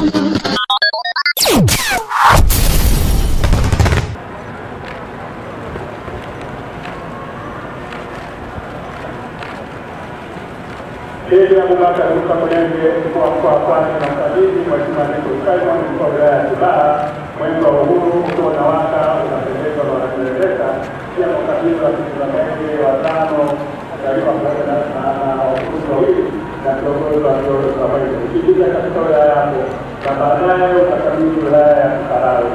Hili ya mwaka Luka Mwenye mkuu wa kwanza na msajili Mheshimiwa Niko Simon mkuu wa wilaya ya Kibaha, mwenge wa uhuru ukiwa unawaka unapendezwa na wanaeleza pia mkabidhi wa Kizamenge wa tano karibu pamoja na wakurugenzi wawili na kiongozi wa vyombo vya habari kujibiza katika wilaya yako, na baadaye utakabidhi wilaya ya Kisarawe,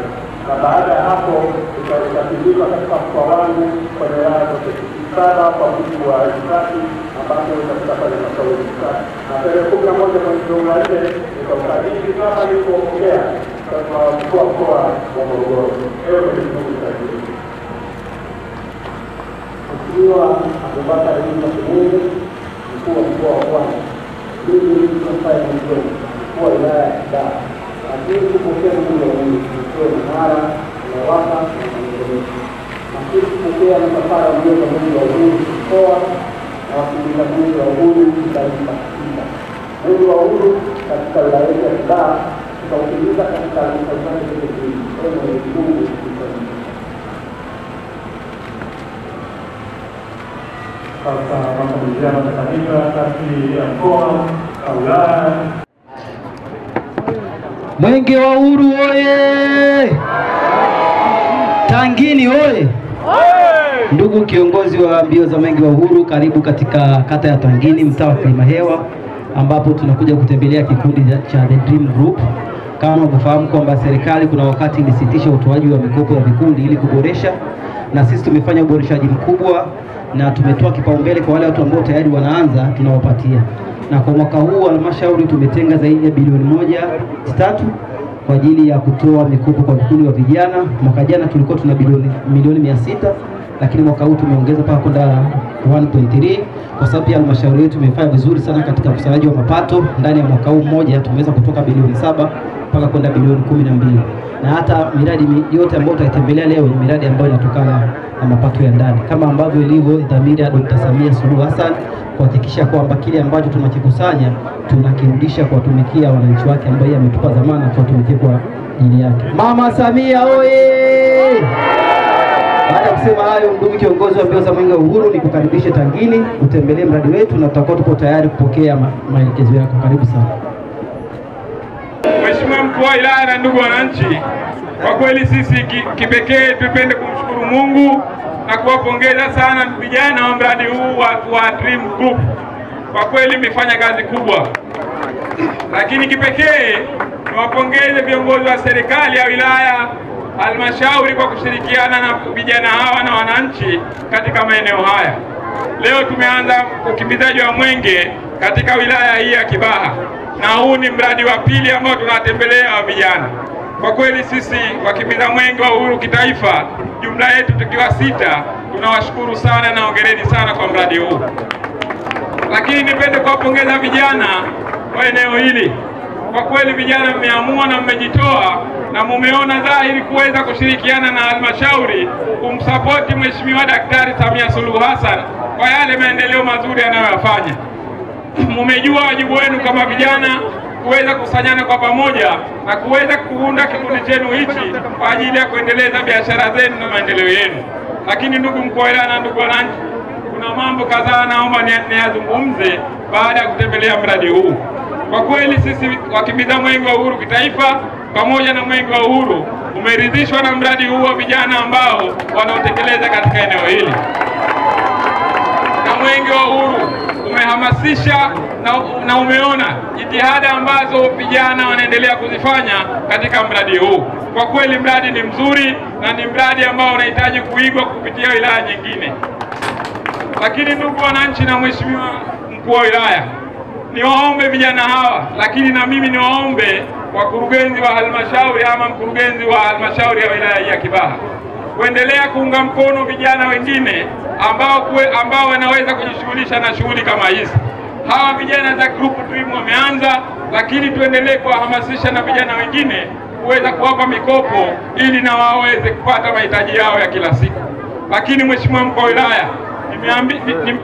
na baada ya hapo utakabidhiwa katika mkoa wangu kwenye wilaya zote saba kwa mujibu wa itifaki ambapo utafika pale mashauri sana. Na tarehe 11 mwezi wa 4 nitakabidhi kama nilivyoongea kwa mkuu wa mkoa wa Morogoro. Leo ni siku ya Jumatatu. Mheshimiwa Abubakar Mungu, mkuu wa mkoa wa Pwani, mimi tunafanya mjumbe mkuu wa wilaya ya Kibaha, lakini kupokea mjumbe wa mkoa wa Mara na waka na kupokea msafara mmoja mwezi wa uhuru mkoa na wakilinda mwezi wa uhuru kitaifa. Mwezi wa uhuru katika wilaya ya Kibaha tutautimiza katika halmashauri zote mbili. Sasa makabiliano yatafanyika kati ya mkoa na wilaya. Mwenge wa Uhuru oye! Tangini oye! Ndugu kiongozi wa mbio za Mwenge wa Uhuru, karibu katika kata ya Tangini, mtaa wa Kilimahewa, ambapo tunakuja kutembelea kikundi cha The Dream Group. Kama unavyofahamu kwamba serikali kuna wakati ilisitisha utoaji wa mikopo ya vikundi ili kuboresha, na sisi tumefanya uboreshaji mkubwa na tumetoa kipaumbele kwa wale watu ambao tayari wanaanza, tunawapatia. Na kwa mwaka huu halmashauri tumetenga zaidi ya bilioni 1.3 kwa ajili ya kutoa mikopo kwa vikundi wa vijana. Mwaka jana tulikuwa tuna milioni 600, lakini mwaka huu tumeongeza mpaka kwenda 1.3 kwa sababu ya halmashauri yetu imefanya vizuri sana katika ukusanyaji wa mapato. Ndani ya mwaka huu mmoja tumeweza kutoka bilioni 7 mpaka kwenda bilioni 12. Na hata miradi yote ambayo tutaitembelea leo ni miradi ambayo inatokana na mapato ya ndani, kama ambavyo ilivyo dhamira ya Dr. Samia Suluhu Hassan kuhakikisha kwamba kile ambacho tunakikusanya tunakirudisha kuwatumikia wananchi wake ambao yeye ametupa dhamana tuwatumikie kwa ajili yake. Mama Samia oye! Baada ya kusema hayo, ndugu kiongozi wa mbio za Mwenge wa Uhuru, nikukaribishe Tangini utembelee mradi wetu na tutakuwa tupo tayari kupokea maelekezo yako. Karibu sana. Mheshimiwa mkuu wa wilaya na ndugu wananchi, kwa kweli sisi kipekee tupende kumshukuru Mungu na kuwapongeza sana vijana wa mradi huu wa Dream Group. Kwa kweli mmefanya kazi kubwa. Lakini kipekee niwapongeze viongozi wa serikali ya wilaya, halmashauri kwa kushirikiana na vijana hawa na wananchi katika maeneo haya. Leo tumeanza ukimbizaji wa mwenge katika wilaya hii ya Kibaha, na huu ni mradi wa pili ambao tunatembelea wa vijana. Kwa kweli sisi wakimbiza mwenge wa uhuru kitaifa, jumla yetu tukiwa 6, tunawashukuru sana na hongereni sana kwa mradi huu. Lakini nipende kuwapongeza vijana wa eneo hili. Kwa kweli vijana mmeamua na mmejitoa na mumeona dhahiri kuweza kushirikiana na halmashauri kumsapoti Mheshimiwa Daktari Samia Suluhu Hassan kwa yale maendeleo mazuri anayoyafanya. Mumejua wajibu wenu kama vijana kuweza kusanyana kwa pamoja na kuweza kuunda kikundi chenu hichi kwa ajili ya kuendeleza biashara zenu na maendeleo yenu. Lakini ndugu mkuu wa wilaya na ndugu wananchi, kuna mambo kadhaa naomba niyazungumze baada ya kutembelea mradi huu. Kwa kweli sisi wakimbiza Mwenge wa Uhuru kitaifa pamoja na Mwenge wa Uhuru umeridhishwa na mradi huu wa vijana ambao wanaotekeleza katika eneo hili. Na Mwenge wa Uhuru umehamasisha na umeona jitihada ambazo vijana wanaendelea kuzifanya katika mradi huu. Kwa kweli mradi ni mzuri na ni mradi ambao unahitaji kuigwa kupitia wilaya nyingine. Lakini ndugu wananchi na Mheshimiwa mkuu wa wilaya, niwaombe vijana hawa, lakini na mimi niwaombe wakurugenzi wa halmashauri ama mkurugenzi wa halmashauri ya wilaya ya Kibaha kuendelea kuunga mkono vijana wengine ambao wanaweza kujishughulisha na shughuli kama hizi. Hawa vijana za Group Dream wameanza, lakini tuendelee kuwahamasisha na vijana wengine kuweza kuwapa mikopo ili na waweze kupata mahitaji yao ya kila siku. Lakini Mheshimiwa mkuu wa wilaya,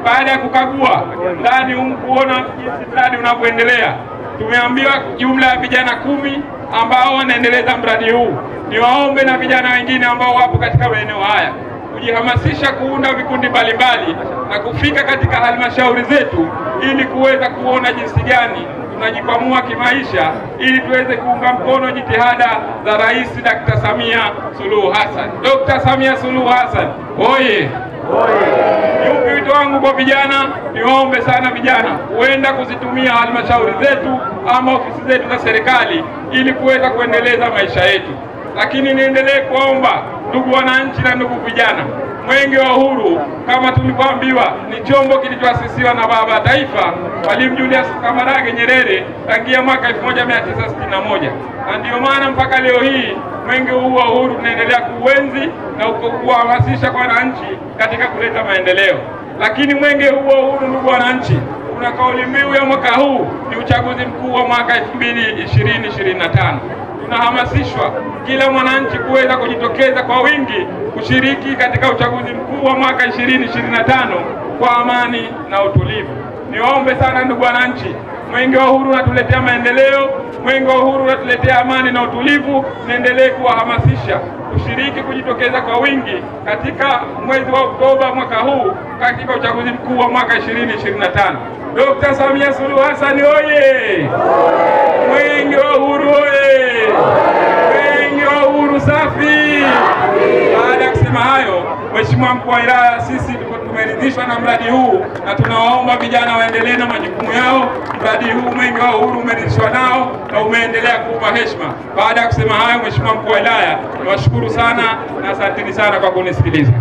baada ya kukagua ndani kuona jinsi mradi unavyoendelea, tumeambiwa jumla ya vijana 10 ambao wanaendeleza mradi huu. Niwaombe na vijana wengine ambao wapo katika maeneo haya kujihamasisha kuunda vikundi mbalimbali na kufika katika halmashauri zetu ili kuweza kuona jinsi gani tunajikwamua kimaisha ili tuweze kuunga mkono jitihada za Rais Dr. Samia Suluhu Hassan. Dr. Samia Suluhu Hassan, oye! Yupi wito wangu kwa vijana? Niwaombe sana vijana huenda kuzitumia halmashauri zetu ama ofisi zetu za serikali ili kuweza kuendeleza maisha yetu. Lakini niendelee kuomba ndugu wananchi na ndugu vijana, Mwenge wa Uhuru kama tulivyoambiwa ni chombo kilichoasisiwa na baba wa taifa Mwalimu Julius Kambarage Nyerere tangia mwaka 1961, na ndio maana mpaka leo hii Mwenge huu wa Uhuru tunaendelea kuuenzi na kuhamasisha kwa wananchi katika kuleta maendeleo. Lakini Mwenge huu wa Uhuru, ndugu wananchi, kuna kauli mbiu ya mwaka huu ni uchaguzi mkuu wa mwaka 2025. Tunahamasishwa kila mwananchi kuweza kujitokeza kwa wingi kushiriki katika uchaguzi mkuu wa mwaka 2025 kwa amani na utulivu. Niwaombe sana ndugu wananchi, Mwenge wa Uhuru unatuletea maendeleo, Mwenge wa Uhuru unatuletea amani na utulivu. Niendelee kuwahamasisha kushiriki, kujitokeza kwa wingi katika mwezi wa Oktoba mwaka huu katika uchaguzi mkuu wa mwaka 2025. Dr. Samia Suluhu Hassan oye! Mwenge wa Uhuru oye! Mwenge wa Uhuru safi! Baada ya kusema hayo, Mheshimiwa Mkuu wa Wilaya, sisi tumeridhishwa na mradi huu na tunawaomba vijana waendelee na majukumu yao. Mradi huu Mwenge wa Uhuru umeridhishwa nao na umeendelea kuupa heshima. Baada ya kusema hayo, Mheshimiwa Mkuu wa Wilaya, niwashukuru sana na asanteni sana kwa kunisikiliza.